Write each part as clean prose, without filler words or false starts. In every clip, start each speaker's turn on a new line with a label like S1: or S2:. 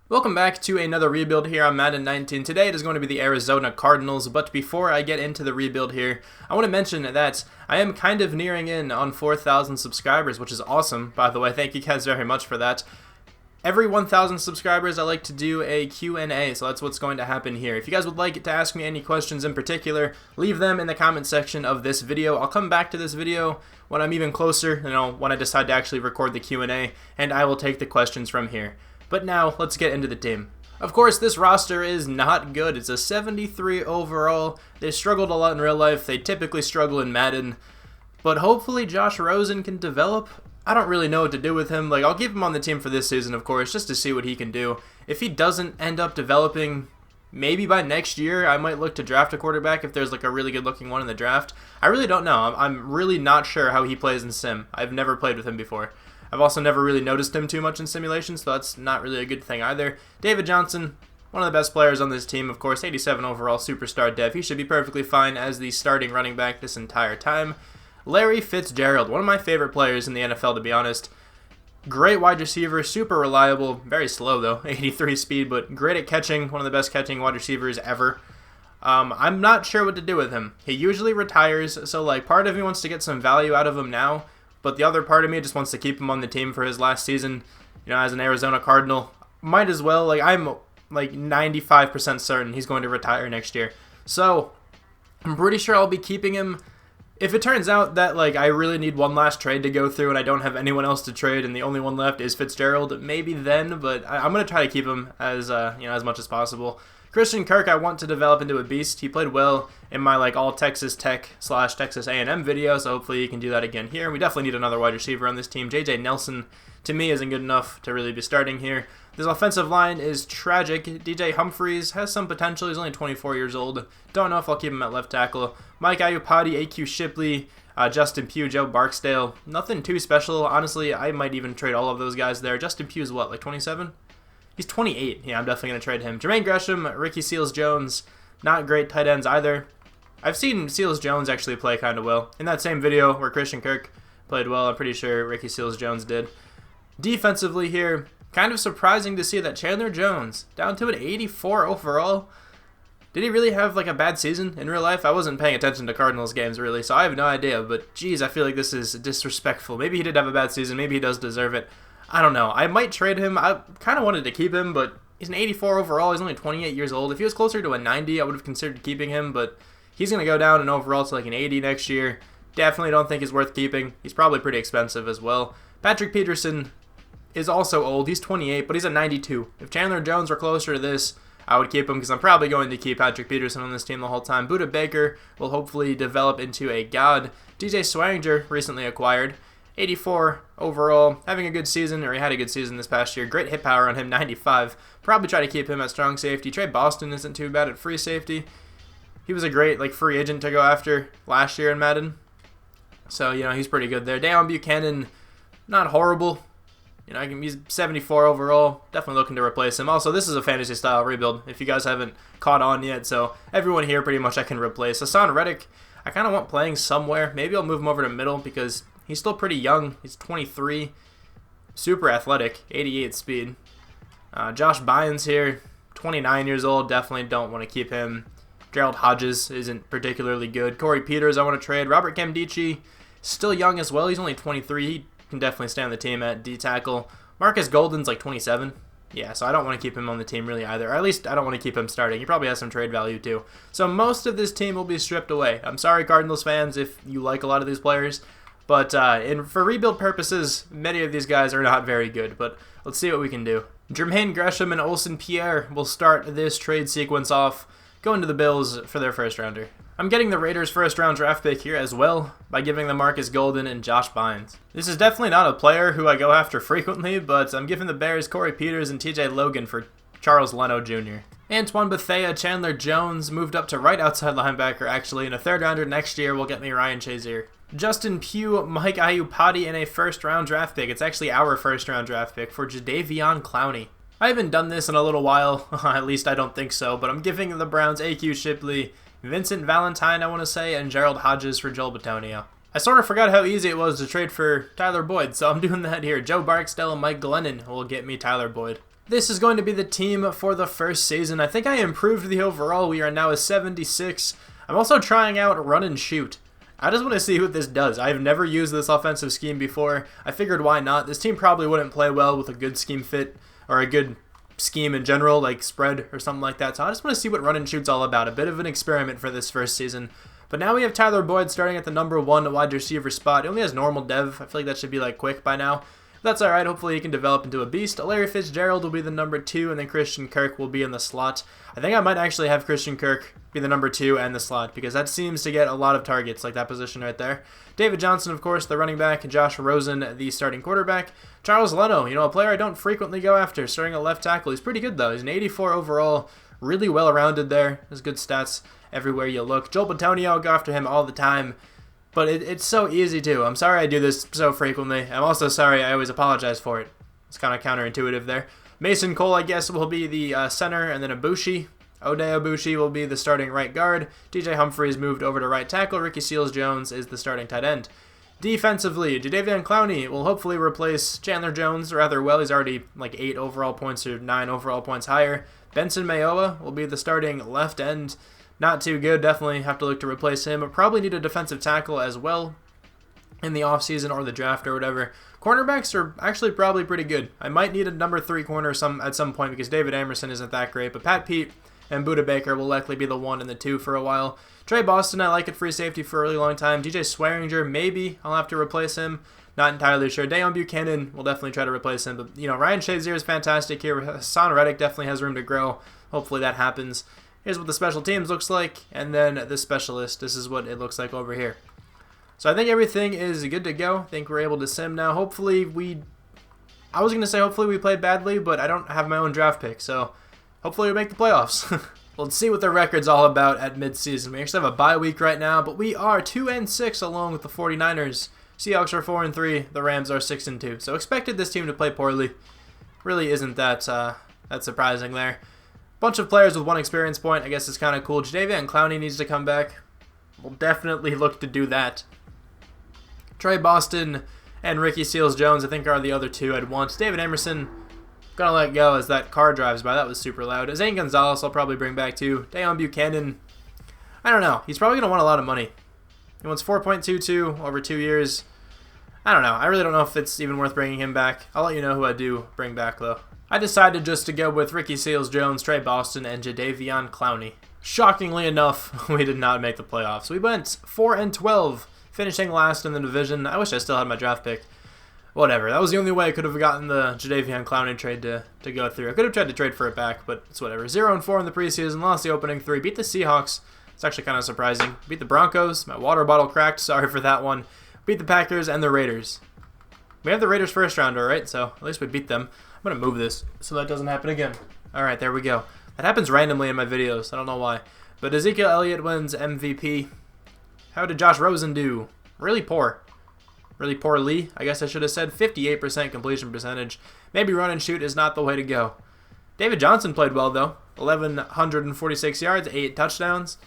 S1: Welcome back to another rebuild here on Madden 19. Today it is going to be the Arizona Cardinals, but before I get into the rebuild here, I want to mention that I am kind of nearing in on 4,000 subscribers, which is awesome, by the way. Thank you guys very much for that. Every 1,000 subscribers, I like to do a Q&A, so that's what's going to happen here. If you guys would like to ask me any questions in particular, leave them in the comment section of this video. I'll come back to this video when I'm even closer, when I decide to actually record the Q&A, and I will take the questions from here. But now, let's get into the team. Of course, this roster is not good. It's a 73 overall. They struggled a lot in real life. They typically struggle in Madden. But hopefully Josh Rosen can develop. I don't really know what to do with him. I'll keep him on the team for this season, of course, just to see what he can do. If he doesn't end up developing, maybe by next year, I might look to draft a quarterback if there's a really good-looking one in the draft. I really don't know. I'm really not sure how he plays in Sim. I've never played with him before. I've also never really noticed him too much in simulation, so that's not really a good thing either. David Johnson, one of the best players on this team, of course, 87 overall, superstar dev. He should be perfectly fine as the starting running back this entire time. Larry Fitzgerald, one of my favorite players in the NFL, to be honest. Great wide receiver, super reliable, very slow though, 83 speed, but great at catching, one of the best catching wide receivers ever. I'm not sure what to do with him. He usually retires, so part of me wants to get some value out of him now, but the other part of me just wants to keep him on the team for his last season, as an Arizona Cardinal. Might as well. I'm 95% certain he's going to retire next year. So, I'm pretty sure I'll be keeping him. If it turns out that, I really need one last trade to go through and I don't have anyone else to trade and the only one left is Fitzgerald, maybe then, but I'm going to try to keep him as much as possible. Christian Kirk, I want to develop into a beast. He played well in my all Texas Tech / Texas A&M video, so hopefully he can do that again here. We definitely need another wide receiver on this team. J.J. Nelson, to me, isn't good enough to really be starting here. This offensive line is tragic. DJ Humphries has some potential. He's only 24 years old. Don't know if I'll keep him at left tackle. Mike Iupati, A.Q. Shipley, Justin Pugh, Joe Barksdale. Nothing too special. Honestly, I might even trade all of those guys there. Justin Pugh's what, 27? He's 28. Yeah, I'm definitely going to trade him. Jermaine Gresham, Ricky Seals-Jones, not great tight ends either. I've seen Seals-Jones actually play kind of well. In that same video where Christian Kirk played well, I'm pretty sure Ricky Seals-Jones did. Defensively here, kind of surprising to see that Chandler Jones, down to an 84 overall. Did he really have a bad season in real life? I wasn't paying attention to Cardinals games really, so I have no idea. But geez, I feel like this is disrespectful. Maybe he did have a bad season. Maybe he does deserve it. I don't know. I might trade him. I kind of wanted to keep him, but he's an 84 overall. He's only 28 years old. If he was closer to a 90, I would have considered keeping him, but he's going to go down in overall to an 80 next year. Definitely don't think he's worth keeping. He's probably pretty expensive as well. Patrick Peterson is also old. He's 28, but he's a 92. If Chandler Jones were closer to this, I would keep him because I'm probably going to keep Patrick Peterson on this team the whole time. Budda Baker will hopefully develop into a god. DJ Swanger recently acquired. 84 overall, having a good season, or he had a good season this past year. Great hit power on him, 95. Probably try to keep him at strong safety. Trey Boston isn't too bad at free safety. He was a great free agent to go after last year in Madden. So, he's pretty good there. Deion Buchanan, not horrible. He's 74 overall. Definitely looking to replace him. Also, this is a fantasy style rebuild if you guys haven't caught on yet. So, everyone here pretty much I can replace. Hassan Reddick, I kind of want playing somewhere. Maybe I'll move him over to middle because he's still pretty young. He's 23. Super athletic. 88 speed. Josh Bynes here. 29 years old. Definitely don't want to keep him. Gerald Hodges isn't particularly good. Corey Peters I want to trade. Robert Gamdici, still young as well. He's only 23. He can definitely stay on the team at D-tackle. Marcus Golden's 27. Yeah, so I don't want to keep him on the team really either. Or at least I don't want to keep him starting. He probably has some trade value too. So most of this team will be stripped away. I'm sorry, Cardinals fans, if you like a lot of these players. But for rebuild purposes, many of these guys are not very good. But let's see what we can do. Jermaine Gresham and Olsen Pierre will start this trade sequence off, going to the Bills for their first rounder. I'm getting the Raiders' first round draft pick here as well by giving them Marcus Golden and Josh Bynes. This is definitely not a player who I go after frequently, but I'm giving the Bears Corey Peters and TJ Logan for Charles Leno Jr. Antoine Bethea, Chandler Jones moved up to right outside linebacker actually, and a third rounder next year will get me Ryan Shazier. Justin Pugh, Mike Iupati, and a first round draft pick. It's actually our first round draft pick for Jadeveon Clowney. I haven't done this in a little while, at least I don't think so, but I'm giving the Browns A.Q. Shipley, Vincent Valentine, I want to say, and Gerald Hodges for Joel Bitonio. I sort of forgot how easy it was to trade for Tyler Boyd, so I'm doing that here. Joe Barksdale and Mike Glennon will get me Tyler Boyd. This is going to be the team for the first season. I think I improved the overall. We are now a 76. I'm also trying out run and shoot. I just want to see what this does. I've never used this offensive scheme before. I figured why not. This team probably wouldn't play well with a good scheme fit or a good scheme in general, like spread or something like that. So I just want to see what run and shoot's all about. A bit of an experiment for this first season. But now we have Tyler Boyd starting at the number 1 wide receiver spot. He only has normal dev. I feel like that should be like quick by now. But that's alright. Hopefully he can develop into a beast. Larry Fitzgerald will be the number 2, and then Christian Kirk will be in the slot. I think I might actually have Christian Kirk be the number 2 and the slot, because that seems to get a lot of targets, like that position right there. David Johnson, of course, the running back. Josh Rosen, the starting quarterback. Charles Leno, a player I don't frequently go after, starting at left tackle. He's pretty good, though. He's an 84 overall. Really well-rounded there. Has good stats everywhere you look. Joel Bitonio, go after him all the time. But it's so easy, too. I'm sorry I do this so frequently. I'm also sorry I always apologize for it. It's kind of counterintuitive there. Mason Cole, I guess, will be the center, and then Ibushi. Ode Ibushi will be the starting right guard. DJ Humphries moved over to right tackle. Ricky Seals-Jones is the starting tight end. Defensively, Jadeveon Clowney will hopefully replace Chandler Jones rather well. He's already like 8 overall points or 9 overall points higher. Benson Mayowa will be the starting left end. Not too good. Definitely have to look to replace him. But probably need a defensive tackle as well in the offseason or the draft or whatever. Cornerbacks are actually probably pretty good. I might need a number 3 corner at some point because David Amerson isn't that great. But Pat Pete and Budda Baker will likely be the 1 and the 2 for a while. Trey Boston, I like at free safety for a really long time. DJ Swearinger, maybe I'll have to replace him. Not entirely sure. Dayon Buchanan will definitely try to replace him. But, Ryan Shazier is fantastic here. Hassan Reddick definitely has room to grow. Hopefully that happens. Here's what the special teams looks like. And then the specialist. This is what it looks like over here. So I think everything is good to go. I think we're able to sim now. Hopefully I was going to say hopefully we played badly, but I don't have my own draft pick. So hopefully we make the playoffs. Let's see what the record's all about at midseason. We actually have a bye week right now, but we are 2-6 along with the 49ers. Seahawks are 4-3. The Rams are 6-2. So expected this team to play poorly. Really isn't that surprising there. Bunch of players with 1 experience point. I guess it's kind of cool. Jadeveon Clowney needs to come back. We'll definitely look to do that. Trey Boston and Ricky Seals-Jones, I think, are the other 2 I'd want. David Emerson, gonna let go as that car drives by. That was super loud. Zane Gonzalez I'll probably bring back too. Dayon Buchanan, I don't know. He's probably gonna want a lot of money. He wants 4.22 over 2 years. I don't know. I really don't know if it's even worth bringing him back. I'll let you know who I do bring back, though. I decided just to go with Ricky Seals-Jones, Trey Boston, and Jadeveon Clowney. Shockingly enough, we did not make the playoffs. We went 4-12, finishing last in the division. I wish I still had my draft pick. Whatever. That was the only way I could have gotten the Jadeveon Clowney trade to go through. I could have tried to trade for it back, but it's whatever. 0-4 in the preseason, lost the opening 3, beat the Seahawks. It's actually kind of surprising. Beat the Broncos. My water bottle cracked. Sorry for that one. Beat the Packers and the Raiders. We have the Raiders first rounder, right? So at least we beat them. I'm going to move this so that doesn't happen again. All right, there we go. That happens randomly in my videos. I don't know why. But Ezekiel Elliott wins MVP. How did Josh Rosen do? Really poor. Really poorly, I guess I should have said. 58% completion percentage. Maybe run and shoot is not the way to go. David Johnson played well, though. 1,146 yards, 8 touchdowns.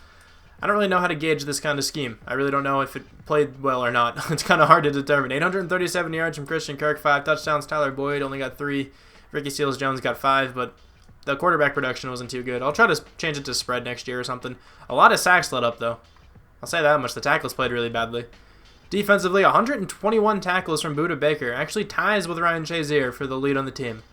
S1: I don't really know how to gauge this kind of scheme. I really don't know if it played well or not. It's kind of hard to determine. 837 yards from Christian Kirk, 5 touchdowns. Tyler Boyd only got 3. Ricky Seals-Jones got 5, but the quarterback production wasn't too good. I'll try to change it to spread next year or something. A lot of sacks let up, though. I'll say that much. The tackles played really badly. Defensively, 121 tackles from Budda Baker. Actually ties with Ryan Shazier for the lead on the team.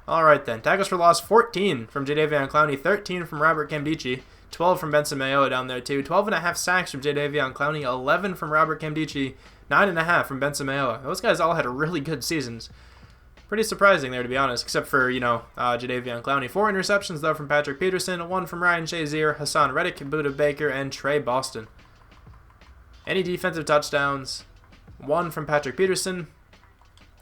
S1: All right, then. Tackles for loss, 14 from Jadeveon Clowney, 13 from Robert Nkemdiche, 12 from Benson Mayowa down there, too. 12.5 sacks from Jadeveon Clowney, 11 from Robert Nkemdiche, 9.5 from Benson Mayowa. Those guys all had really good seasons. Pretty surprising there, to be honest, except for, Jadeveon Clowney. 4 interceptions, though, from Patrick Peterson, 1 from Ryan Shazier, Hassan Reddick, Budda Baker, and Trey Boston. Any defensive touchdowns? 1 from Patrick Peterson.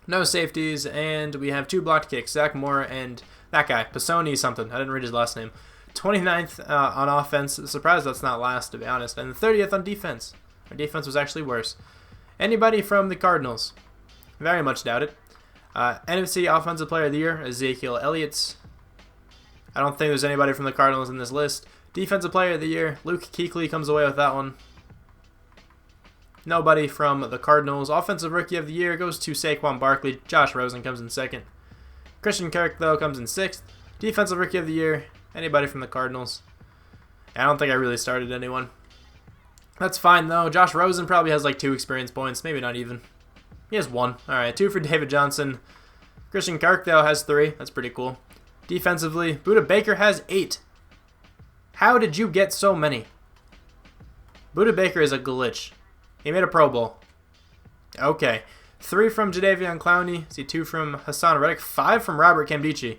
S1: No safeties, and we have 2 blocked kicks. Zach Moore and that guy, Pisoni something. I didn't read his last name. 29th on offense. Surprised that's not last, to be honest. And 30th on defense. Our defense was actually worse. Anybody from the Cardinals? Very much doubt it. NFC Offensive Player of the Year, Ezekiel Elliott. I don't think there's anybody from the Cardinals in this list. Defensive Player of the Year, Luke Kuechly comes away with that one. Nobody from the Cardinals. Offensive Rookie of the Year goes to Saquon Barkley. Josh Rosen comes in second. Christian Kirk, though, comes in sixth. Defensive Rookie of the Year, anybody from the Cardinals. I don't think I really started anyone. That's fine, though. Josh Rosen probably has like 2 experience points. Maybe not even. He has 1. All right, 2 for David Johnson. Christian Kirk, though, has 3. That's pretty cool. Defensively, Budda Baker has 8. How did you get so many? Budda Baker is a glitch. He made a Pro Bowl. Okay. 3 from Jadeveon Clowney. See, 2 from Hassan Reddick. 5 from Robert Camdici.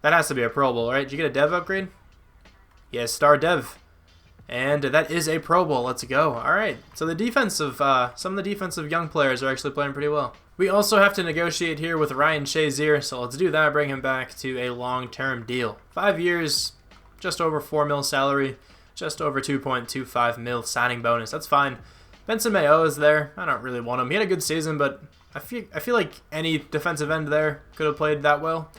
S1: That has to be a Pro Bowl, right? Did you get a dev upgrade? Yes, star dev. And that is a Pro Bowl. Let's go. All right. So the defensive, some of the defensive young players are actually playing pretty well. We also have to negotiate here with Ryan Shazier. So let's do that. Bring him back to a long-term deal. 5 years, just over 4 mil salary, just over 2.25 mil signing bonus. That's fine. Benson Mayo is there. I don't really want him. He had a good season, but I feel like any defensive end there could have played that well.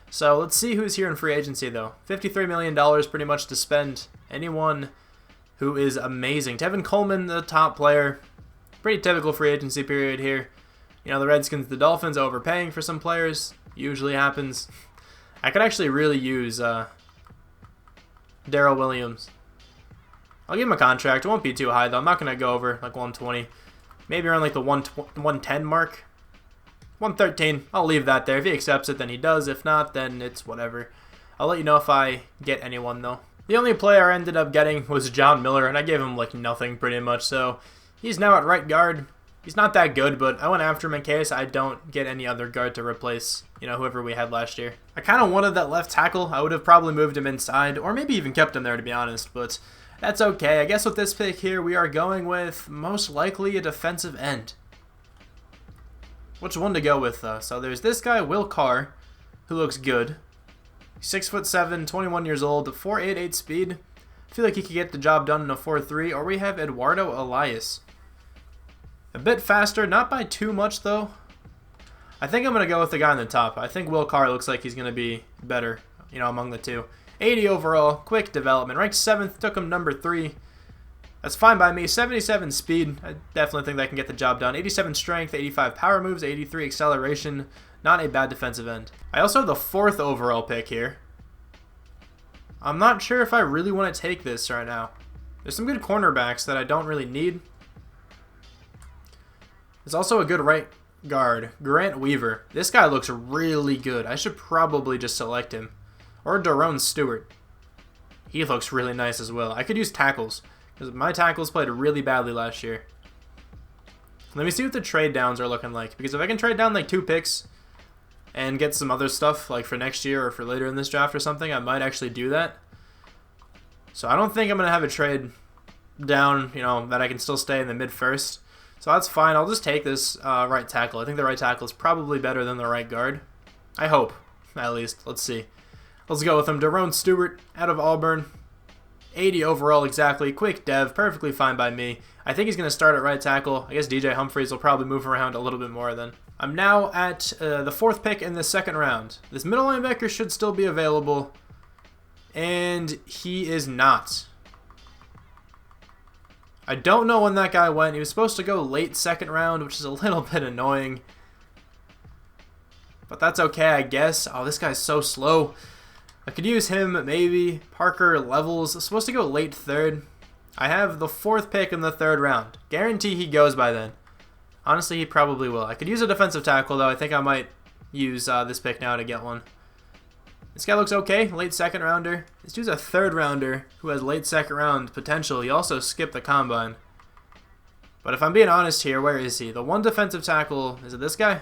S1: So let's see who's here in free agency, though. $53 million pretty much to spend. Anyone who is amazing. Tevin Coleman, the top player. Pretty typical free agency period here. You know, the Redskins, the Dolphins overpaying for some players. Usually happens. I could actually really use Darrell Williams. I'll give him a contract. It won't be too high, though. I'm not going to go over like 120. Maybe around like the 110 mark. 113. I'll leave that there. If he accepts it, then he does. If not, then it's whatever. I'll let you know if I get anyone, though. The only player I ended up getting was John Miller, and I gave him like nothing pretty much. So he's now at right guard. He's not that good, but I went after him in case I don't get any other guard to replace, you know, whoever we had last year. I kind of wanted that left tackle. I would have probably moved him inside, or maybe even kept him there, to be honest, but that's okay. I guess with this pick here, we are going with most likely a defensive end. Which one to go with, though? So there's this guy, Will Carr, who looks good. 6'7", 21 years old, 4.88 speed. I feel like he could get the job done in a 4.3. Or we have Eduardo Elias. A bit faster, not by too much, though. I think I'm going to go with the guy on the top. I think Will Carr looks like he's going to be better, you know, among the two. 80 overall, quick development. Ranked 7th, took him number 3. That's fine by me. 77 speed. I definitely think that can get the job done. 87 strength, 85 power moves, 83 acceleration. Not a bad defensive end. I also have the 4th overall pick here. I'm not sure if I really want to take this right now. There's some good cornerbacks that I don't really need. There's also a good right guard, Grant Weaver. This guy looks really good. I should probably just select him. Or Daron Stewart. He looks really nice as well. I could use tackles, because my tackles played really badly last year. Let me see what the trade downs are looking like. Because if I can trade down like 2 picks and get some other stuff like for next year or for later in this draft or something, I might actually do that. So I don't think I'm going to have a trade down, you know, that I can still stay in the mid-first. So that's fine. I'll just take this right tackle. I think the right tackle is probably better than the right guard. I hope, at least. Let's see. Let's go with him. Daron Stewart out of Auburn. 80 overall exactly. Quick dev. Perfectly fine by me. I think he's going to start at right tackle. I guess DJ Humphries will probably move around a little bit more then. I'm now at the 4th pick in the 2nd round. This middle linebacker should still be available. And he is not. I don't know when that guy went. He was supposed to go late 2nd round, which is a little bit annoying. But that's okay, I guess. Oh, this guy's so slow. I could use him, maybe. Parker Levels. Supposed to go late 3rd. I have the 4th pick in the 3rd round. Guarantee he goes by then. Honestly, he probably will. I could use a defensive tackle, though. I think I might use this pick now to get one. This guy looks okay. Late 2nd rounder. This dude's a 3rd rounder who has late 2nd round potential. He also skipped the combine. But if I'm being honest here, where is he? The one defensive tackle, is it this guy?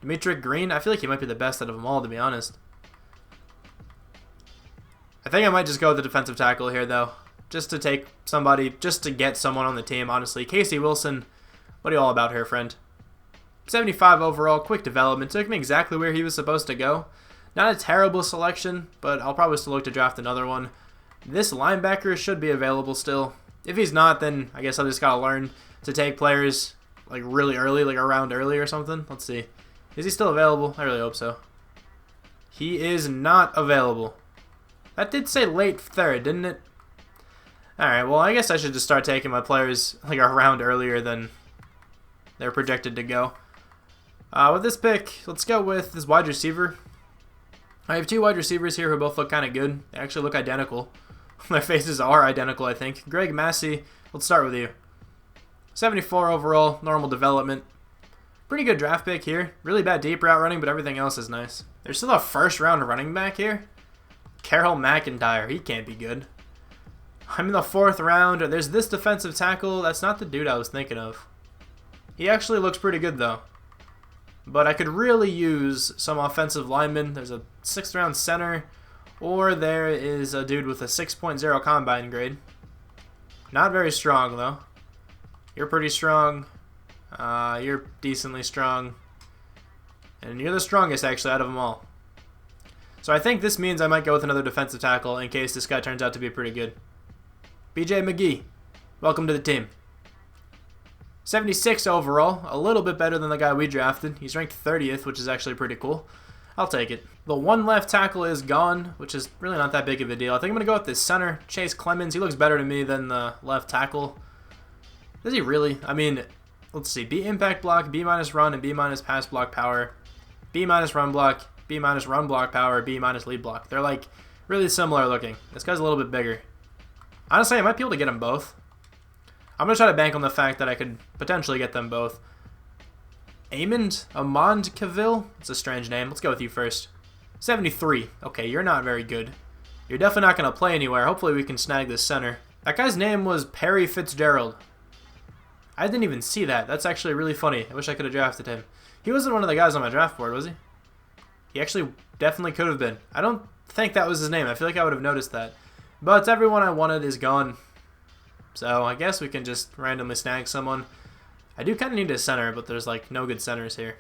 S1: Dimitri Green? I feel like he might be the best out of them all, to be honest. I think I might just go with the defensive tackle here, though. Just to take somebody, just to get someone on the team, honestly. Casey Wilson, what are you all about here, friend? 75 overall, quick development. Took me exactly where he was supposed to go. Not a terrible selection, but I'll probably still look to draft another one. This linebacker should be available still. If he's not, then I guess I just gotta learn to take players like really early, like a round early or something. Let's see. Is he still available? I really hope so. He is not available. That did say late 3rd, didn't it? Alright, well, I guess I should just start taking my players like a round earlier than they're projected to go. With this pick, let's go with this wide receiver. I have two wide receivers here who both look kind of good. They actually look identical. Their faces are identical, I think. Greg Massey, let's start with you. 74 overall, normal development. Pretty good draft pick here. Really bad deep route running, but everything else is nice. There's still a first-round running back here. Carroll McIntyre, he can't be good. I'm in the 4th round. There's this defensive tackle. That's not the dude I was thinking of. He actually looks pretty good, though. But I could really use some offensive linemen. There's a 6th round center, or there is a dude with a 6.0 combine grade. Not very strong, though. You're pretty strong. You're decently strong. And you're the strongest, actually, out of them all. So I think this means I might go with another defensive tackle in case this guy turns out to be pretty good. BJ McGee, welcome to the team. 76 overall, a little bit better than the guy we drafted. He's ranked 30th, which is actually pretty cool. I'll take it. The one left tackle is gone, which is really not that big of a deal. I think I'm going to go with this center, Chase Clemens. He looks better to me than the left tackle. Does he really? I mean, let's see. B impact block, B minus run, and B minus pass block power. B minus run block, B minus run block power, B minus lead block. They're like really similar looking. This guy's a little bit bigger. Honestly, I might be able to get them both. I'm going to try to bank on the fact that I could potentially get them both. Amond Cavill? It's a strange name. Let's go with you first. 73. Okay, you're not very good. You're definitely not going to play anywhere. Hopefully we can snag this center. That guy's name was Perry Fitzgerald. I didn't even see that. That's actually really funny. I wish I could have drafted him. He wasn't one of the guys on my draft board, was he? He actually definitely could have been. I don't think that was his name. I feel like I would have noticed that. But everyone I wanted is gone. So I guess we can just randomly snag someone. I do kind of need a center, but there's like no good centers here.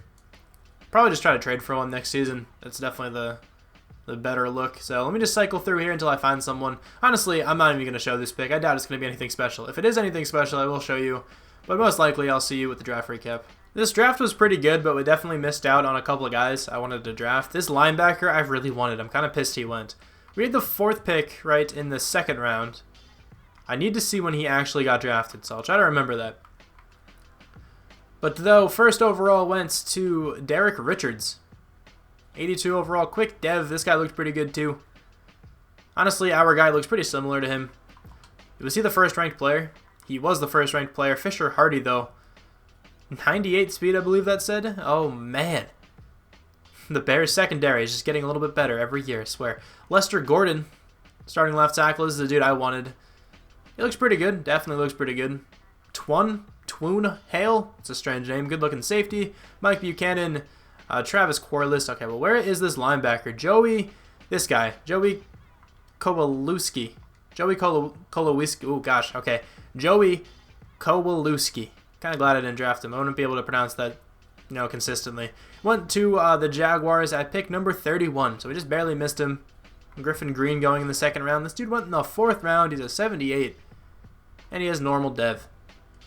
S1: Probably just try to trade for one next season. That's definitely the better look. So let me just cycle through here until I find someone. Honestly, I'm not even going to show this pick. I doubt it's going to be anything special. If it is anything special, I will show you. But most likely, I'll see you with the draft recap. This draft was pretty good, but we definitely missed out on a couple of guys I wanted to draft. This linebacker, I really wanted. I'm kind of pissed he went. We had the 4th pick right in the 2nd round. I need to see when he actually got drafted, so I'll try to remember that. But though, 1st overall went to Derek Richards. 82 overall, quick dev. This guy looked pretty good too. Honestly, our guy looks pretty similar to him. Was he the 1st ranked player? He was the 1st ranked player. Fisher Hardy, though. 98 speed, I believe that said. Oh, man. The Bears secondary is just getting a little bit better every year, I swear. Lester Gordon, starting left tackle. This is the dude I wanted. He looks pretty good. Definitely looks pretty good. Twoon Hale. It's a strange name. Good looking safety. Mike Buchanan. Travis Corliss. Okay, well, where is this linebacker? This guy. Joey Kowalewski. Joey Kowalewski. Oh, gosh. Okay. Joey Kowalewski. Kind of glad I didn't draft him. I wouldn't be able to pronounce that, consistently. Went to the Jaguars at pick number 31. So we just barely missed him. Griffin Green going in the 2nd round. This dude went in the 4th round. He's a 78. And he has normal dev.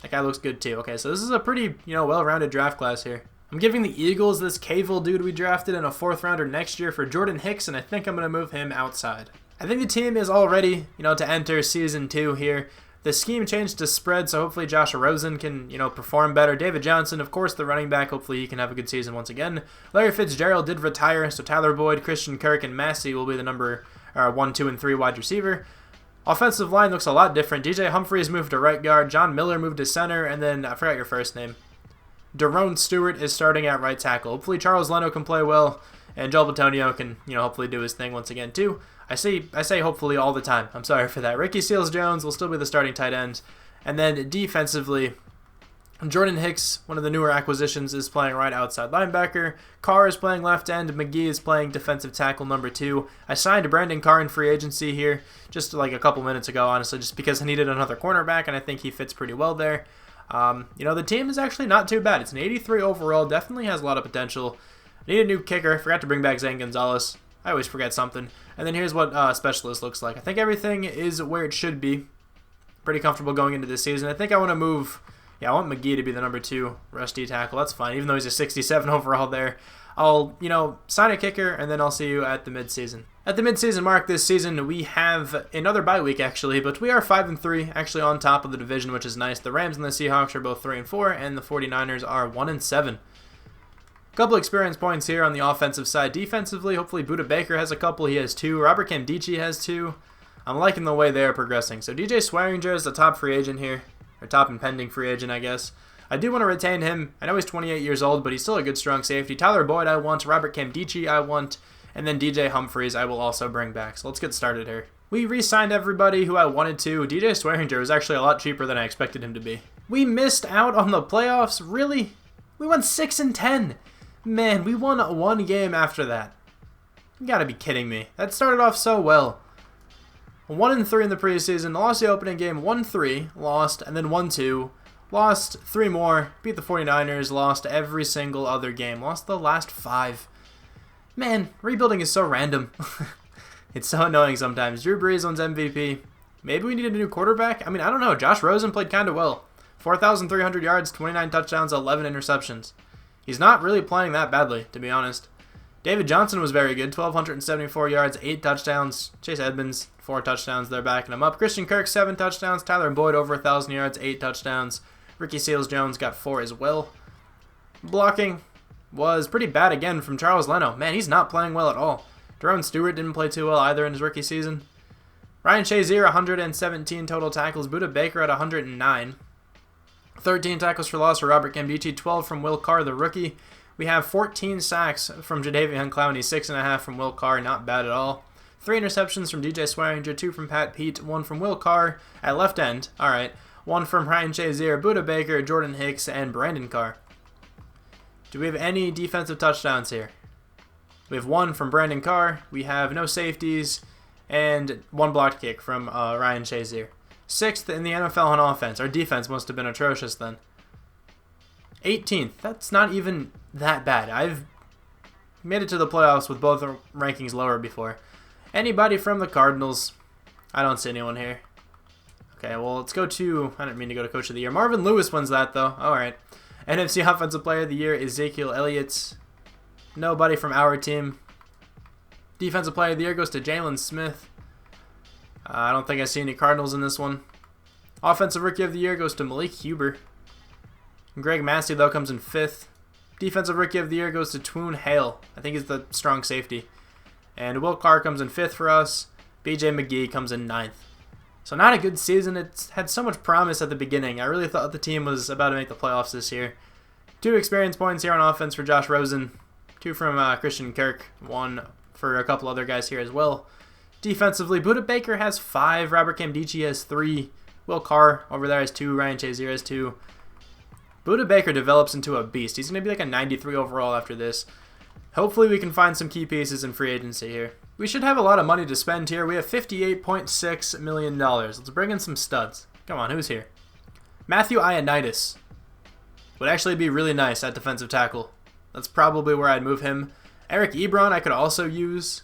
S1: That guy looks good too. Okay, so this is a pretty, well-rounded draft class here. I'm giving the Eagles this Cavill dude we drafted in a 4th rounder next year for Jordan Hicks, and I think I'm going to move him outside. I think the team is all ready, to enter Season 2 here. The scheme changed to spread, so hopefully Josh Rosen can, perform better. David Johnson, of course, the running back. Hopefully he can have a good season once again. Larry Fitzgerald did retire, so Tyler Boyd, Christian Kirk, and Massey will be the number 1, 2, and 3 wide receiver. Offensive line looks a lot different. DJ Humphries moved to right guard. John Miller moved to center, and then I forgot your first name. Daron Stewart is starting at right tackle. Hopefully Charles Leno can play well, and Joel Bitonio can, hopefully do his thing once again too. I say hopefully all the time. I'm sorry for that. Ricky Seals-Jones will still be the starting tight end. And then defensively, Jordan Hicks, one of the newer acquisitions, is playing right outside linebacker. Carr is playing left end. McGee is playing defensive tackle number 2. I signed Brandon Carr in free agency here just like a couple minutes ago, honestly, just because I needed another cornerback, and I think he fits pretty well there. The team is actually not too bad. It's an 83 overall. Definitely has a lot of potential. I need a new kicker. Forgot to bring back Zane Gonzalez. I always forget something. And then here's what specialist looks like. I think everything is where it should be. Pretty comfortable going into this season. I think I want to move... Yeah, I want McGee to be the number 2 rusty tackle. That's fine, even though he's a 67 overall there. I'll, sign a kicker, and then I'll see you at the midseason. At the midseason mark this season, we have another bye week, actually, but we are 5-3, actually on top of the division, which is nice. The Rams and the Seahawks are both 3-4, and the 49ers are 1-7. A couple experience points here on the offensive side. Defensively, hopefully Budda Baker has a couple. He has 2. Robert Nkemdiche has 2. I'm liking the way they are progressing. So DJ Swearinger is the top free agent here, or top impending free agent, I guess. I do want to retain him. I know he's 28 years old, but he's still a good strong safety. Tyler Boyd I want, Robert Nkemdiche I want, and then DJ Humphries I will also bring back. So let's get started here. We re-signed everybody who I wanted to. DJ Swearinger was actually a lot cheaper than I expected him to be. We missed out on the playoffs? Really? We went 6-10. Man, we won 1 game after that. You gotta be kidding me. That started off so well. 1-3 in the preseason, lost the opening game 1-3, lost, and then 1-2, lost 3 more, beat the 49ers, lost every single other game, lost the last 5. Man, rebuilding is so random. It's so annoying sometimes. Drew Brees wins MVP. Maybe we need a new quarterback? I mean, I don't know. Josh Rosen played kind of well. 4,300 yards, 29 touchdowns, 11 interceptions. He's not really playing that badly, to be honest. David Johnson was very good, 1,274 yards, 8 touchdowns. Chase Edmonds, 4 touchdowns, they're backing him up. Christian Kirk, 7 touchdowns. Tyler Boyd, over 1,000 yards, 8 touchdowns. Ricky Seals-Jones got 4 as well. Blocking was pretty bad again from Charles Leno. Man, he's not playing well at all. Jerome Stewart didn't play too well either in his rookie season. Ryan Shazier, 117 total tackles. Budda Baker at 109. 13 tackles for loss for Robert Nkemdiche, 12 from Will Carr, the rookie. We have 14 sacks from Jadeveon Clowney, 6.5 from Will Carr, not bad at all. 3 interceptions from DJ Swearinger, 2 from Pat Pete, 1 from Will Carr at left end. All right, 1 from Ryan Shazier, Budda Baker, Jordan Hicks, and Brandon Carr. Do we have any defensive touchdowns here? We have 1 from Brandon Carr. We have no safeties, and 1 blocked kick from Ryan Shazier. 6th in the NFL on offense. Our defense must have been atrocious then. 18th. That's not even that bad. I've made it to the playoffs with both rankings lower before. Anybody from the Cardinals? I don't see anyone here. Okay, well, let's go to... I didn't mean to go to Coach of the Year. Marvin Lewis wins that, though. All right. NFC Offensive Player of the Year, Ezekiel Elliott. Nobody from our team. Defensive Player of the Year goes to Jalen Smith. I don't think I see any Cardinals in this one. Offensive Rookie of the Year goes to Malik Huber. Greg Massey, though, comes in 5th. Defensive Rookie of the Year goes to Twoon Hale. I think he's the strong safety. And Will Carr comes in 5th for us. BJ McGee comes in 9th. So not a good season. It's had so much promise at the beginning. I really thought the team was about to make the playoffs this year. 2 experience points here on offense for Josh Rosen. 2 from Christian Kirk. 1 for a couple other guys here as well. Defensively, Budda Baker has 5. Robert Nkemdiche has 3. Will Carr over there has 2. Ryan Shazier has 2. Budda Baker develops into a beast. He's going to be like a 93 overall after this. Hopefully we can find some key pieces in free agency here. We should have a lot of money to spend here. We have $58.6 million. Let's bring in some studs. Come on, who's here? Matthew Ioannidis would actually be really nice at defensive tackle. That's probably where I'd move him. Eric Ebron I could also use.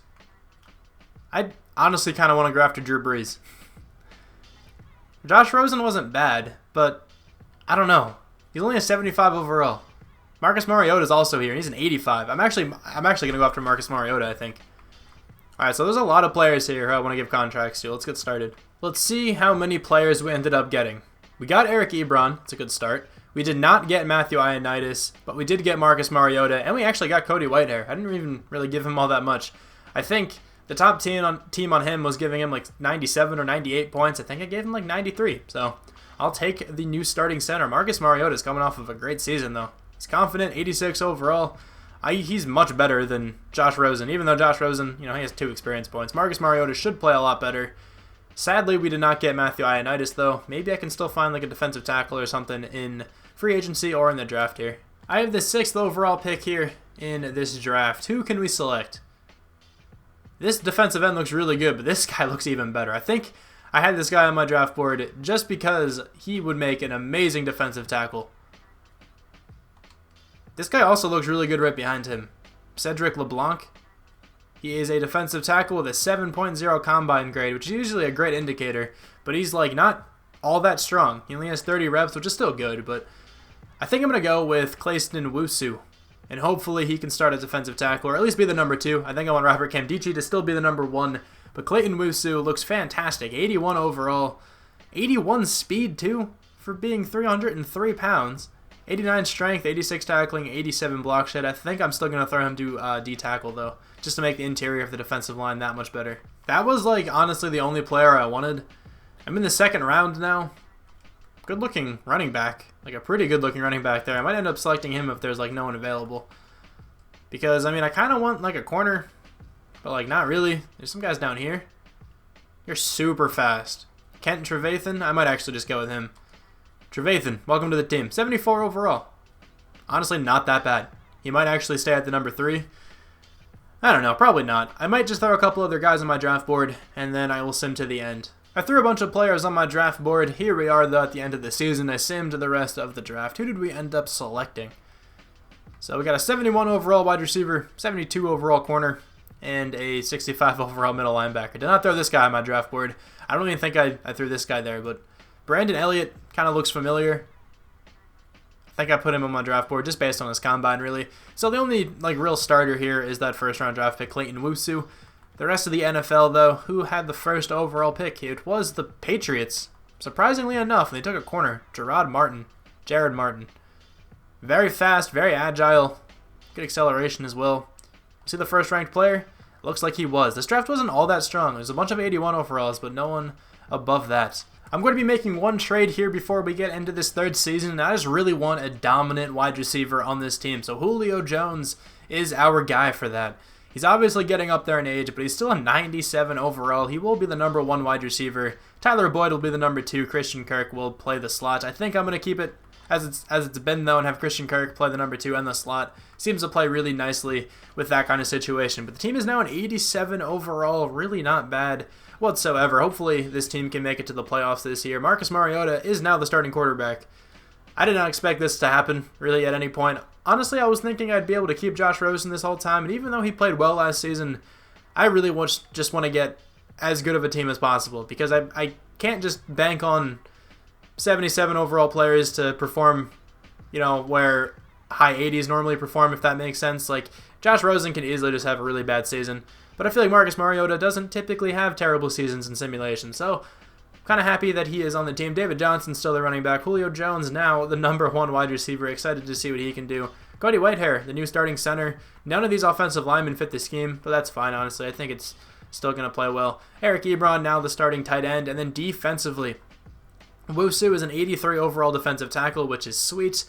S1: I honestly kind of want to go after Drew Brees. Josh Rosen wasn't bad, but I don't know. He's only a 75 overall. Marcus Mariota is also here, and he's an 85. I'm actually going to go after Marcus Mariota, I think. All right, so there's a lot of players here who I want to give contracts to. Let's get started. Let's see how many players we ended up getting. We got Eric Ebron. It's a good start. We did not get Matthew Ioannidis, but we did get Marcus Mariota, and we actually got Cody Whitehair. I didn't even really give him all that much. I think the top team on him was giving him like 97 or 98 points. I think I gave him like 93. So I'll take the new starting center. Marcus Mariota is coming off of a great season, though. He's confident, 86 overall. He's much better than Josh Rosen, even though Josh Rosen, he has 2 experience points. Marcus Mariota should play a lot better. Sadly, we did not get Matthew Ioannidis, though. Maybe I can still find like a defensive tackle or something in free agency or in the draft here. I have the 6th overall pick here in this draft. Who can we select? This defensive end looks really good, but this guy looks even better. I think I had this guy on my draft board just because he would make an amazing defensive tackle. This guy also looks really good right behind him. Cedric LeBlanc. He is a defensive tackle with a 7.0 combine grade, which is usually a great indicator, but he's like not all that strong. He only has 30 reps, which is still good, but I think I'm going to go with Clayston Wusu. and hopefully he can start as defensive tackle, or at least be the number 2. I think I want Robert Camdici to still be the number 1, but Clayton Wusu looks fantastic. 81 overall, 81 speed too, for being 303 pounds. 89 strength, 86 tackling, 87 block shed. I think I'm still going to throw him to D-tackle, though, just to make the interior of the defensive line that much better. That was, like, honestly the only player I wanted. I'm in the second round now. Good-looking running back. Like, a pretty good-looking running back there. I might end up selecting him if there's, like, no one available. Because, I mean, I kind of want, like, a corner, but, like, not really. There's some guys down here. You're super fast. Kent Trevathan? I might actually just go with him. Trevathan, welcome to the team. 74 overall. Honestly, not that bad. He might actually stay at the number 3. I don't know, probably not. I might just throw a couple other guys on my draft board, and then I will sim to the end. I threw a bunch of players on my draft board. Here we are, though, at the end of the season. I simmed the rest of the draft. Who did we end up selecting? So we got a 71 overall wide receiver, 72 overall corner, and a 65 overall middle linebacker. Did not throw this guy on my draft board. I don't even think I threw this guy there, but Brandon Elliott kind of looks familiar. I think I put him on my draft board just based on his combine, really. So the only like real starter here is that first-round draft pick, Clayton Wusu. The rest of the NFL, though, who had the first overall pick? It was the Patriots. Surprisingly enough, they took a corner, Jared Martin. Very fast, very agile, good acceleration as well. See the first-ranked player? Looks like he was. This draft wasn't all that strong. There's a bunch of 81 overalls, but no one above that. I'm going to be making one trade here before we get into this third season, and I just really want a dominant wide receiver on this team. So Julio Jones is our guy for that. He's obviously getting up there in age, but he's still a 97 overall. He will be the number 1 wide receiver. Tyler Boyd will be the number 2. Christian Kirk will play the slot. I think I'm going to keep it as it's been, though, and have Christian Kirk play the number 2 and the slot. Seems to play really nicely with that kind of situation. But the team is now an 87 overall. Really not bad whatsoever. Hopefully this team can make it to the playoffs this year. Marcus Mariota is now the starting quarterback. I did not expect this to happen, really, at any point. Honestly, I was thinking I'd be able to keep Josh Rosen this whole time, and even though he played well last season, I really just want to get as good of a team as possible, because I can't just bank on 77 overall players to perform, you know, where high 80s normally perform, if that makes sense. Like, Josh Rosen can easily just have a really bad season, but I feel like Marcus Mariota doesn't typically have terrible seasons in simulation, so kind of happy that he is on the team. David Johnson still the running back. Julio Jones now the number 1 wide receiver. Excited to see what he can do. Cody Whitehair, the new starting center. None of these offensive linemen fit the scheme, but that's fine, honestly. I think it's still going to play well. Eric Ebron now the starting tight end. And then defensively, Wusu is an 83 overall defensive tackle, which is sweet.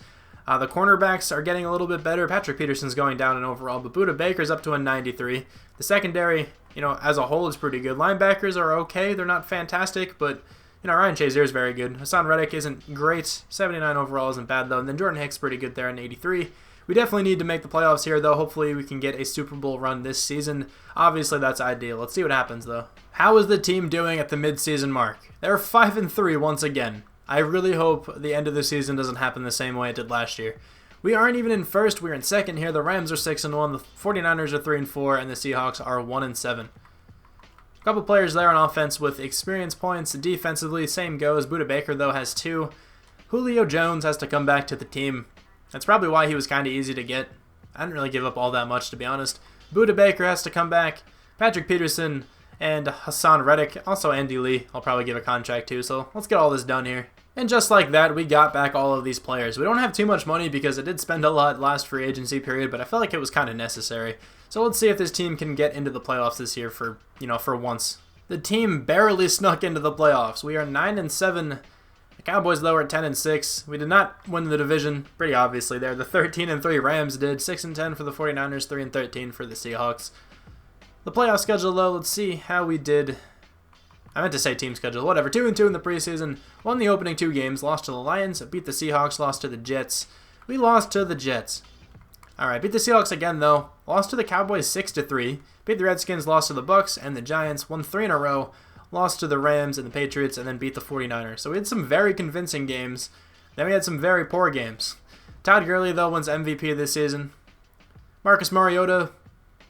S1: The cornerbacks are getting a little bit better. Patrick Peterson's going down in overall, but Budda Baker's up to a 93. The secondary, you know, as a whole is pretty good. Linebackers are okay. They're not fantastic, but, you know, Ryan Shazier is very good. Hassan Reddick isn't great. 79 overall isn't bad, though. And then Jordan Hicks pretty good there in 83. We definitely need to make the playoffs here, though. Hopefully we can get a Super Bowl run this season. Obviously, that's ideal. Let's see what happens, though. How is the team doing at the midseason mark? They're 5-3 once again. I really hope the end of the season doesn't happen the same way it did last year. We aren't even in first. We're in second here. The Rams are 6-1. The 49ers are 3-4. And the Seahawks are 1-7. A couple players there on offense with experience points. Defensively, same goes. Budda Baker, though, has 2. Julio Jones has to come back to the team. That's probably why he was kind of easy to get. I didn't really give up all that much, to be honest. Budda Baker has to come back. Patrick Peterson and Hassan Reddick. Also Andy Lee, I'll probably give a contract to. So let's get all this done here. And just like that, we got back all of these players. We don't have too much money because I did spend a lot last free agency period, but I felt like it was kind of necessary. So let's see if this team can get into the playoffs this year for once. The team barely snuck into the playoffs. We are 9-7. The Cowboys, though, are 10-6. We did not win the division, pretty obviously there. The 13-3 Rams did. 6-10 for the 49ers, 3-13 for the Seahawks. The playoff schedule, though, let's see how we did. I meant to say team schedule, whatever. 2-2 in the preseason. Won the opening 2 games. Lost to the Lions. Beat the Seahawks. Lost to the Jets. We lost to the Jets. Alright, beat the Seahawks again, though. Lost to the Cowboys 6-3. Beat the Redskins. Lost to the Bucks and the Giants. Won 3 in a row. Lost to the Rams and the Patriots, and then beat the 49ers. So we had some very convincing games. Then we had some very poor games. Todd Gurley, though, wins MVP this season. Marcus Mariota,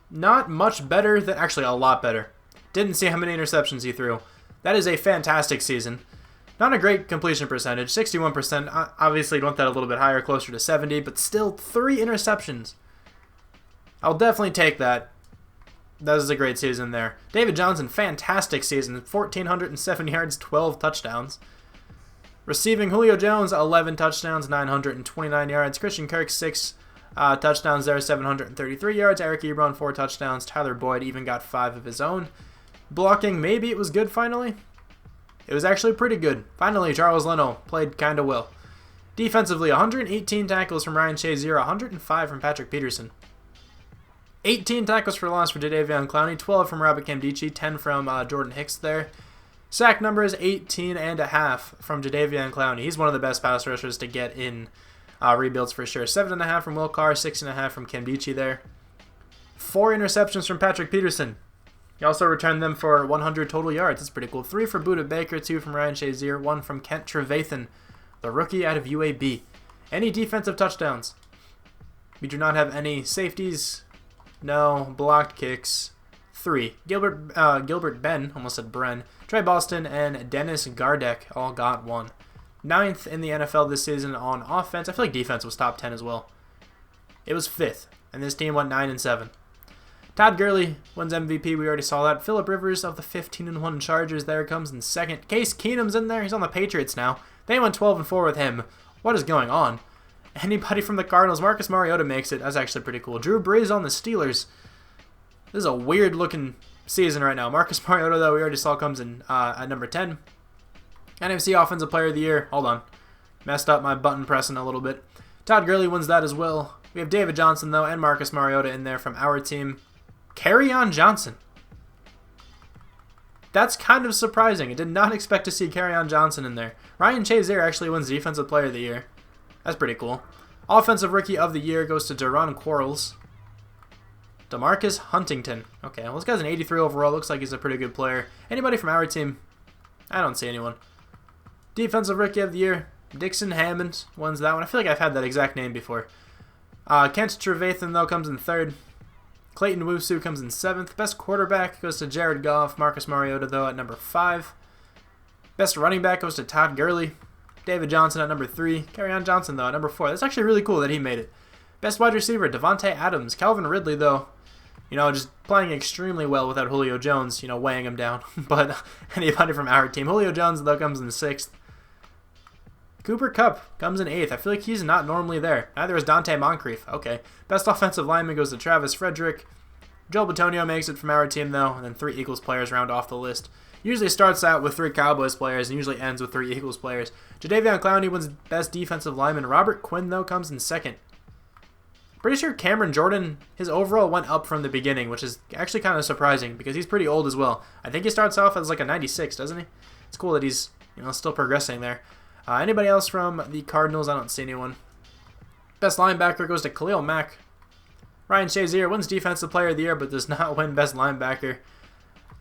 S1: not much better than, actually a lot better. Didn't see how many interceptions he threw. That is a fantastic season. Not a great completion percentage, 61%. Obviously, you'd want that a little bit higher, closer to 70, but still 3 interceptions. I'll definitely take that. That was a great season there. David Johnson, fantastic season. 1,407 yards, 12 touchdowns. Receiving, Julio Jones, 11 touchdowns, 929 yards. Christian Kirk, 6 touchdowns there, 733 yards. Eric Ebron, 4 touchdowns. Tyler Boyd even got 5 of his own. Blocking, maybe it was good finally. It was actually pretty good. Finally, Charles Leno played kind of well. Defensively, 118 tackles from Ryan Shazier, 105 from Patrick Peterson. 18 tackles for loss for Jadeveon Clowney, 12 from Robert Nkemdiche, 10 from Jordan Hicks there. Sack numbers, 18.5 from Jadeveon Clowney. He's one of the best pass rushers to get in rebuilds for sure. 7.5 from Will Carr, 6.5 from Nkemdiche there. 4 interceptions from Patrick Peterson. He also returned them for 100 total yards. That's pretty cool. 3 for Budda Baker, 2 from Ryan Shazier, 1 from Kent Trevathan, the rookie out of UAB. Any defensive touchdowns? We do not have any safeties. No. Blocked kicks. 3. Gilbert Ben, almost said Bren, Trey Boston, and Dennis Gardeck all got 1. 9th in the NFL this season on offense. I feel like defense was top 10 as well. It was 5th, and this team went 9-7. Todd Gurley wins MVP. We already saw that. Phillip Rivers of the 15-1 Chargers there comes in 2nd. Case Keenum's in there. He's on the Patriots now. They went 12-4 with him. What is going on? Anybody from the Cardinals? Marcus Mariota makes it. That's actually pretty cool. Drew Brees on the Steelers. This is a weird-looking season right now. Marcus Mariota, though, we already saw comes in at number 10. NFC Offensive Player of the Year. Hold on. Messed up my button pressing a little bit. Todd Gurley wins that as well. We have David Johnson, though, and Marcus Mariota in there from our team. Kerryon Johnson. That's kind of surprising. I did not expect to see Kerryon Johnson in there. Ryan Shazier actually wins Defensive Player of the Year. That's pretty cool. Offensive Rookie of the Year goes to Deron Quarles. DeMarcus Huntington. Okay, well, this guy's an 83 overall. Looks like he's a pretty good player. Anybody from our team? I don't see anyone. Defensive Rookie of the Year. Dixon Hammond wins that one. I feel like I've had that exact name before. Kent Trevathan, though, comes in 3rd. Clayton Wusu comes in 7th. Best quarterback goes to Jared Goff. Marcus Mariota, though, at number 5. Best running back goes to Todd Gurley. David Johnson at number 3. Kerryon Johnson, though, at number 4. That's actually really cool that he made it. Best wide receiver, Devontae Adams. Calvin Ridley, though, just playing extremely well without Julio Jones, weighing him down. But anybody from our team. Julio Jones, though, comes in 6th. Cooper Kupp comes in 8th. I feel like he's not normally there. Neither is Dante Moncrief. Okay. Best offensive lineman goes to Travis Frederick. Joel Bitonio makes it from our team, though, and then 3 Eagles players round off the list. Usually starts out with 3 Cowboys players and usually ends with 3 Eagles players. Jadeveon Clowney wins Best Defensive Lineman. Robert Quinn, though, comes in 2nd. Pretty sure Cameron Jordan, his overall went up from the beginning, which is actually kind of surprising because he's pretty old as well. I think he starts off as like a 96, doesn't he? It's cool that he's still progressing there. Anybody else from the Cardinals? I don't see anyone. Best linebacker goes to Khalil Mack. Ryan Shazier wins Defensive Player of the Year but does not win Best Linebacker.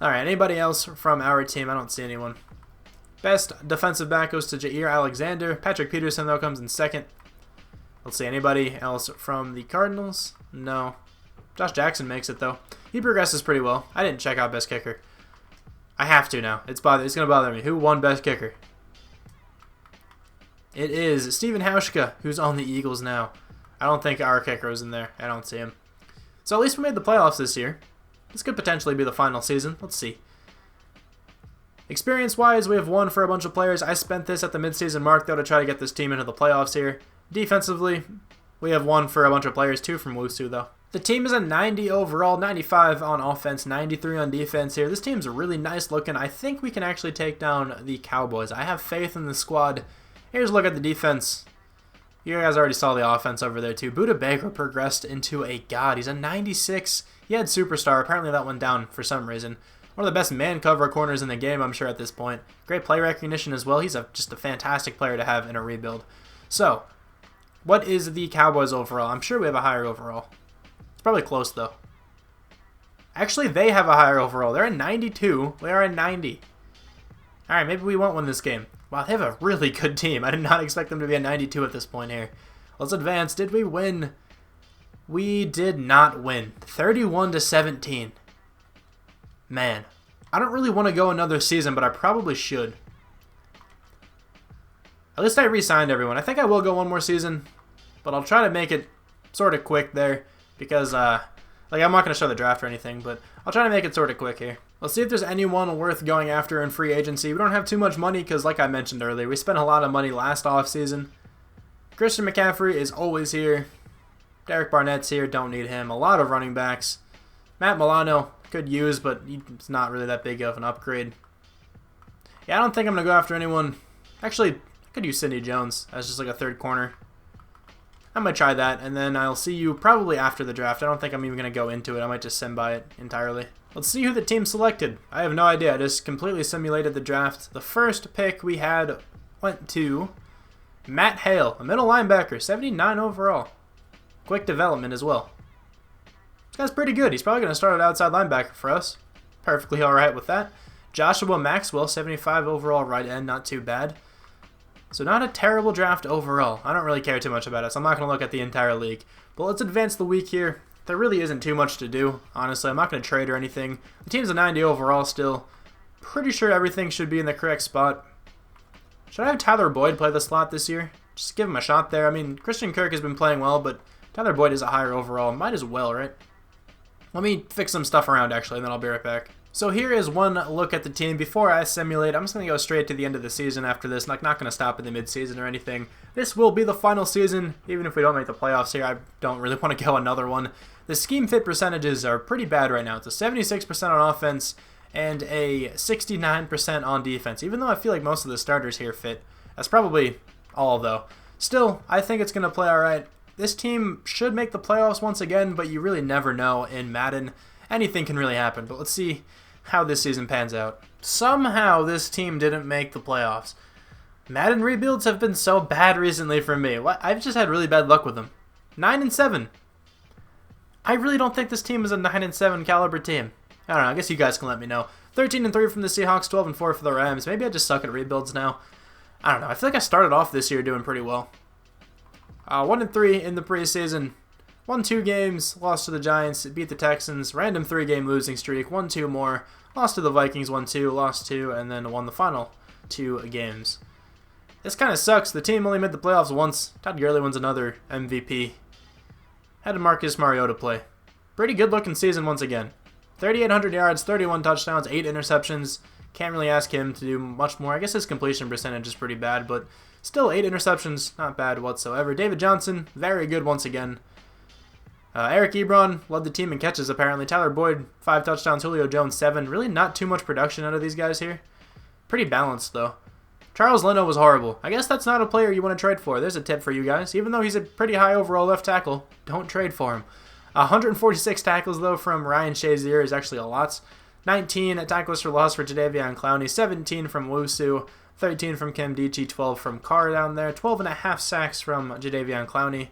S1: Alright, anybody else from our team? I don't see anyone. Best defensive back goes to Jair Alexander. Patrick Peterson, though, comes in 2nd. Let's see, anybody else from the Cardinals? No. Josh Jackson makes it, though. He progresses pretty well. I didn't check out Best Kicker. I have to now. It's going to bother me. Who won Best Kicker? It is Steven Hauschka, who's on the Eagles now. I don't think our kicker was in there. I don't see him. So at least we made the playoffs this year. This could potentially be the final season. Let's see. Experience-wise, we have 1 for a bunch of players. I spent this at the midseason mark, though, to try to get this team into the playoffs here. Defensively, we have 1 for a bunch of players, 2 from Wusu, though. The team is a 90 overall, 95 on offense, 93 on defense here. This team's really nice looking. I think we can actually take down the Cowboys. I have faith in the squad. Here's a look at the defense. You guys already saw the offense over there, too. Budda Baker progressed into a god. He's a 96. He had Superstar. Apparently that went down for some reason. One of the best man cover corners in the game, I'm sure, at this point. Great play recognition as well. He's just a fantastic player to have in a rebuild. So, what is the Cowboys overall? I'm sure we have a higher overall. It's probably close, though. Actually, they have a higher overall. They're a 92. We are a 90. Alright, maybe we won't win this game. Wow, they have a really good team. I did not expect them to be a 92 at this point here. Let's advance. Did we win? We did not win. 31-17. Man, I don't really want to go another season, but I probably should. At least I re-signed everyone. I think I will go one more season, but I'll try to make it sort of quick there because Like, I'm not going to show the draft or anything, but I'll try to make it sort of quick here. Let's see if there's anyone worth going after in free agency. We don't have too much money because, like I mentioned earlier, we spent a lot of money last offseason. Christian McCaffrey is always here. Derek Barnett's here. Don't need him. A lot of running backs. Matt Milano could use, but it's not really that big of an upgrade. Yeah, I don't think I'm going to go after anyone. Actually, I could use Sidney Jones as just like a third corner. I might try that, and then I'll see you probably after the draft. I don't think I'm even going to go into it. I might just sim by it entirely. Let's see who the team selected. I have no idea. I just completely simulated the draft. The first pick we had went to Matt Hale, a middle linebacker, 79 overall. Quick development as well. This guy's pretty good. He's probably going to start at outside linebacker for us. Perfectly alright with that. Joshua Maxwell, 75 overall right end, not too bad. So not a terrible draft overall. I don't really care too much about it, so I'm not going to look at the entire league. But let's advance the week here. There really isn't too much to do, honestly. I'm not going to trade or anything. The team's a 90 overall still. Pretty sure everything should be in the correct spot. Should I have Tyler Boyd play the slot this year? Just give him a shot there. I mean, Christian Kirk has been playing well, but Tyler Boyd is a higher overall. Might as well, right? Let me fix some stuff around, actually, and then I'll be right back. So here is one look at the team. Before I simulate, I'm just going to go straight to the end of the season after this. Like, not going to stop in the mid-season or anything. This will be the final season. Even if we don't make the playoffs here, I don't really want to go another one. The scheme fit percentages are pretty bad right now. It's a 76% on offense and a 69% on defense. Even though I feel like most of the starters here fit. That's probably all, though. Still, I think it's going to play all right. This team should make the playoffs once again, but you really never know in Madden. Anything can really happen, but let's see how this season pans out. Somehow this team didn't make the playoffs. Madden rebuilds have been so bad recently for me. I've just had really bad luck with them. 9-7. I really don't think this team is a 9-7 caliber team. I don't know, I guess you guys can let me know. 13-3 from the Seahawks, 12-4 for the Rams. Maybe I just suck at rebuilds now. I don't know, I feel like I started off this year doing pretty well. 1-3 in the preseason. Won 2 games, lost to the Giants, beat the Texans, random 3-game losing streak, won 2 more, lost to the Vikings, won 2, lost 2, and then won the final 2 games. This kind of sucks. The team only made the playoffs once. Todd Gurley wins another MVP. Had to Marcus Mariota play. Pretty good looking season once again. 3,800 yards, 31 touchdowns, 8 interceptions. Can't really ask him to do much more. I guess his completion percentage is pretty bad, but still 8 interceptions, not bad whatsoever. David Johnson, very good once again. Eric Ebron led the team in catches apparently. Tyler Boyd, 5 touchdowns. Julio Jones, 7. Really not too much production out of these guys here. Pretty balanced though. Charles Leno was horrible. I guess that's not a player you want to trade for. There's a tip for you guys. Even though he's a pretty high overall left tackle, don't trade for him. 146 tackles though from Ryan Shazier is actually a lot. 19 tackles for loss for Jadeveon Clowney. 17 from Wusu. 13 from Kim Dichie. 12 from Carr down there. 12.5 sacks from Jadeveon Clowney.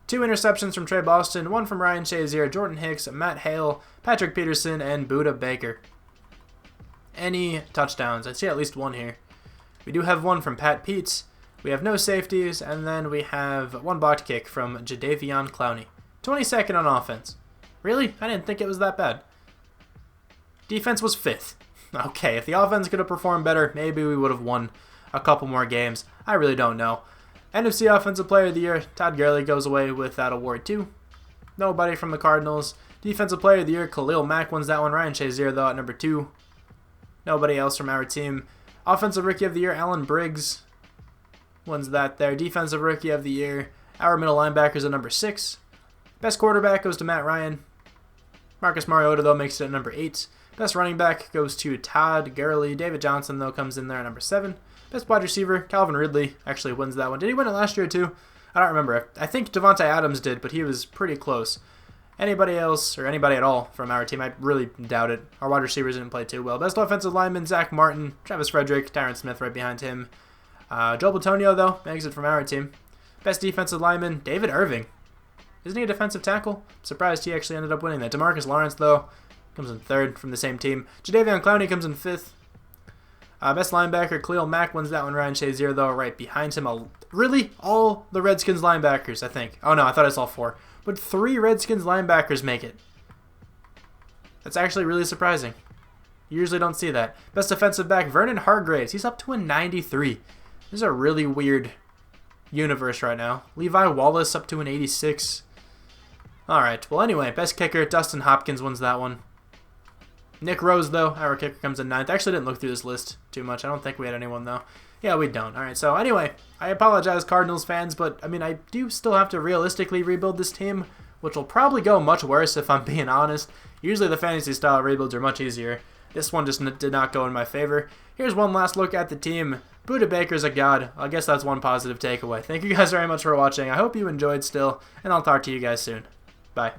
S1: 2 interceptions from Trey Boston, 1 from Ryan Shazier, Jordan Hicks, Matt Hale, Patrick Peterson, and Budda Baker. Any touchdowns? I'd see at least 1 here. We do have 1 from Pat Peets. We have no safeties, and then we have 1 blocked kick from Jadeveon Clowney. 22nd on offense. Really? I didn't think it was that bad. Defense was 5th. Okay, if the offense could have performed better, maybe we would have won a couple more games. I really don't know. NFC Offensive Player of the Year, Todd Gurley goes away with that award too. Nobody from the Cardinals. Defensive Player of the Year, Khalil Mack wins that one. Ryan Shazier though at number 2. Nobody else from our team. Offensive Rookie of the Year, Alan Briggs wins that there. Defensive Rookie of the Year, our middle linebackers at number 6. Best quarterback goes to Matt Ryan. Marcus Mariota though makes it at number 8. Best running back goes to Todd Gurley. David Johnson though comes in there at number 7. Best wide receiver, Calvin Ridley, actually wins that one. Did he win it last year too? I don't remember. I think Devontae Adams did, but he was pretty close. Anybody else, or anybody at all from our team, I really doubt it. Our wide receivers didn't play too well. Best offensive lineman, Zach Martin, Travis Frederick, Tyron Smith right behind him. Joe Bitonio, though, makes it from our team. Best defensive lineman, David Irving. Isn't he a defensive tackle? Surprised he actually ended up winning that. DeMarcus Lawrence, though, comes in 3rd from the same team. Jadeveon Clowney comes in 5th. Best linebacker, Khalil Mack wins that one. Ryan Shazier, though, right behind him. Really? All the Redskins linebackers, I think. Oh, no, I thought I saw 4. But 3 Redskins linebackers make it. That's actually really surprising. You usually don't see that. Best defensive back, Vernon Hargreaves. He's up to a 93. This is a really weird universe right now. Levi Wallace up to an 86. Alright, well anyway, best kicker, Dustin Hopkins wins that one. Nick Rose, though, our kicker, comes in 9th. I actually didn't look through this list too much. I don't think we had anyone, though. Yeah, we don't. Alright, so anyway, I apologize, Cardinals fans, but, I mean, I do still have to realistically rebuild this team, which will probably go much worse if I'm being honest. Usually the fantasy-style rebuilds are much easier. This one just did not go in my favor. Here's one last look at the team. Budda Baker's a god. I guess that's one positive takeaway. Thank you guys very much for watching. I hope you enjoyed still, and I'll talk to you guys soon. Bye.